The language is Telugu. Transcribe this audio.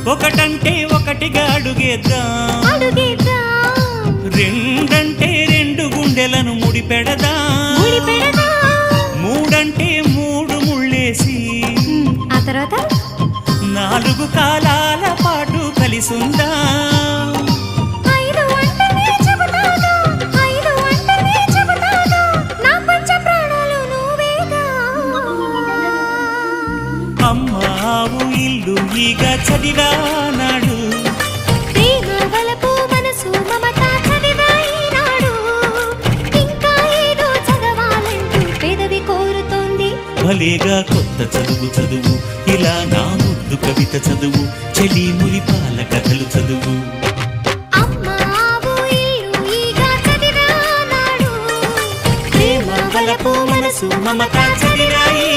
ఒకటంటే ఒకటిగా అడుగేద్దాం, రెండంటే రెండు గుండెలను ముడిపెడదాం, మూడంటే మూడు ముళ్ళేసి ఆ తర్వాత నాలుగు కాలాల పాటు కలిసుందాం. అమ్మావు ఇల్లు ఈగ చదివానాడు, ప్రేమ వలపు మనసు మమత చదివాయినాడు, ఇంకా ఏదో చదవాలంటూ పెదవి కోరుతోంది. భలేగా కొత్త చదువు చదువు, ఇలా నా ముద్దు కవిత చదువు, చెలి మురిపాల కథలు చదువు. అమ్మావు ఇల్లు ఈగ చదివానాడు, ప్రేమ వలపు మనసు మమత చదివాయి